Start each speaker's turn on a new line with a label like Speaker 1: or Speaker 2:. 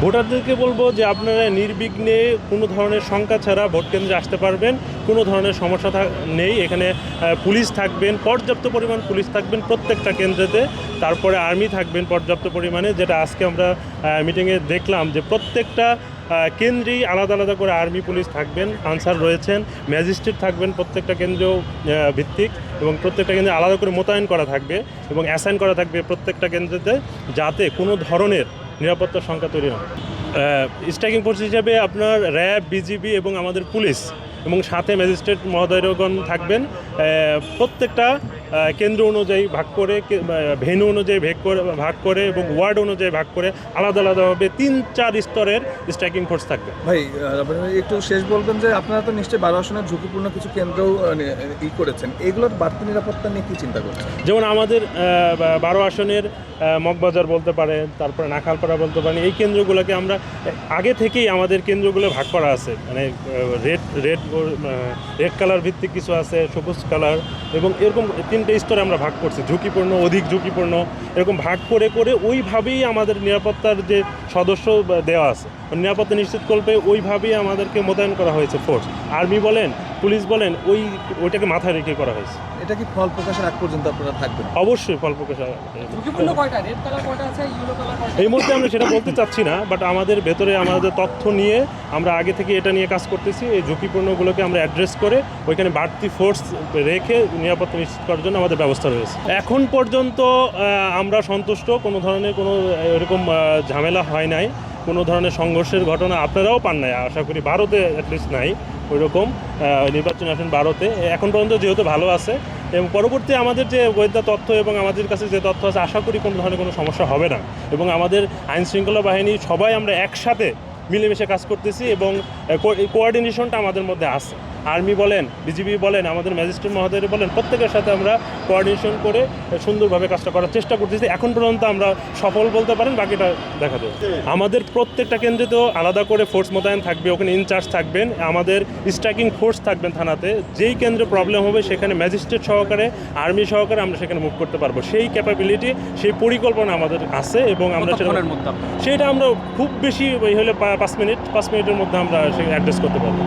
Speaker 1: ভোটারদেরকে বলবো যে আপনারা নির্বিঘ্নে কোনো ধরনের শঙ্কা ছাড়া ভোট কেন্দ্রে আসতে পারবেন। কোনো ধরনের সমস্যা নেই এখানে। পুলিশ থাকবেন, পর্যাপ্ত পরিমাণ পুলিশ থাকবেন প্রত্যেকটা কেন্দ্রেতে। তারপরে আর্মি থাকবেন পর্যাপ্ত পরিমাণে, যেটা আজকে আমরা মিটিংয়ে দেখলাম যে প্রত্যেকটা কেন্দ্রেই আলাদা আলাদা করে আর্মি পুলিশ থাকবেন, আনসার রয়েছেন, ম্যাজিস্ট্রেট থাকবেন প্রত্যেকটা কেন্দ্রীয় ভিত্তিক, এবং প্রত্যেকটা কেন্দ্রে আলাদা করে মোতায়েন করা থাকবে এবং অ্যাসাইন করা থাকবে প্রত্যেকটা কেন্দ্রেতে, যাতে কোনো ধরনের নিরাপত্তার সংখ্যা তৈরি হয়। স্ট্রাইকিং ফোর্স হিসেবে আপনার র্যাব, বিজিবি এবং আমাদের পুলিশ এবং সাথে ম্যাজিস্ট্রেট মহোদয়গণ থাকবেন। প্রত্যেকটা কেন্দ্র অনুযায়ী ভাগ করে, ভেন্যু অনুযায়ী ভাগ করে এবং ওয়ার্ড অনুযায়ী ভাগ করে আলাদা আলাদাভাবে 3-4 স্তরের স্ট্রাইকিং ফোর্স থাকবে।
Speaker 2: ভাই একটু শেষ বলবেন যে আপনারা তো নিশ্চয়ই 12 আসনের ঝুঁকিপূর্ণ কিছু কেন্দ্র করেছেন, এগুলোর বাড়তি নিরাপত্তা নিয়ে কী চিন্তা করছেন?
Speaker 1: যেমন আমাদের 12 আসনের মগবাজার বলতে পারেন, তারপরে নাখালপাড়া বলতে পারেন, এই কেন্দ্রগুলোকে আমরা আগে থেকেই আমাদের কেন্দ্রগুলো ভাগ করা আছে। মানে রেড কালার ভিত্তিক কিছু আছে, সবুজ কালার, এবং এরকম 3টে স্তরে আমরা ভাগ করছি, ঝুঁকিপূর্ণ, অধিক ঝুঁকিপূর্ণ, এরকম ভাগ করে করে ওইভাবেই আমাদের নিরাপত্তার যে সদস্য দেওয়া আছে, নিরাপত্তা নিশ্চিত করবে ওইভাবেই আমাদেরকে মোতায়েন করা হয়েছে ফোর্স। আর্মি বলেন, পুলিশ বলেন, ওইটাকে মাথায় রেখে করা হয়েছে।
Speaker 2: এটা কি ফল প্রকাশের আগ পর্যন্ত আপনারা থাকবেন?
Speaker 1: অবশ্যই ফল প্রকাশ। এই মুহূর্তে আমরা সেটা বলতে চাচ্ছি না, বাট আমাদের ভেতরে আমাদের তথ্য নিয়ে আমরা আগে থেকে এটা নিয়ে কাজ করতেছি। এই ঝুঁকিপূর্ণগুলোকে আমরা অ্যাড্রেস করে ওইখানে বাড়তি ফোর্স রেখে নিরাপত্তা নিশ্চিত করার জন্য আমাদের ব্যবস্থা রয়েছে। এখন পর্যন্ত আমরা সন্তুষ্ট, কোনো ধরনের কোনো এরকম ঝামেলা হয় নাই, কোনো ধরনের সংঘর্ষের ঘটনা আপনারাও পান নাই, আশা করি। ভারতে অ্যাটলিস্ট নাই ওই রকম নির্বাচনী আসন ভারতে এখন পর্যন্ত, যেহেতু ভালো আছে। এবং পরবর্তী আমাদের যে গোয়েন্দা তথ্য এবং আমাদের কাছে যে তথ্য আছে, আশা করি কোনো ধরনের কোনো সমস্যা হবে না। এবং আমাদের আইনশৃঙ্খলা বাহিনী সবাই আমরা একসাথে মিলেমিশে কাজ করতেছি এবং কোঅর্ডিনেশনটা আমাদের মধ্যে আছে। আর্মি বলেন, বিজিবি বলেন, আমাদের ম্যাজিস্ট্রেট মহোদয় বলেন, প্রত্যেকের সাথে আমরা কোঅর্ডিনেশন করে সুন্দরভাবে কাজটা করার চেষ্টা করতেছি। এখন পর্যন্ত আমরা সফল বলতে পারেন, বাকিটা দেখা যাবে। আমাদের প্রত্যেকটা কেন্দ্রেতেও আলাদা করে ফোর্স মোতায়েন থাকবে, ওখানে ইনচার্জ থাকবেন, আমাদের স্ট্রাইকিং ফোর্স থাকবেন থানাতে। যেই কেন্দ্রে প্রবলেম হবে সেখানে ম্যাজিস্ট্রেট সহকারে, আর্মি সহকারে আমরা সেখানে মুভ করতে পারবো। সেই ক্যাপাবিলিটি, সেই পরিকল্পনা আমাদের আছে এবং আমরা সেটা আমরা খুব বেশি হলে 5 মিনিটের মধ্যে আমরা সে অ্যাড্রেস করতে পারবো।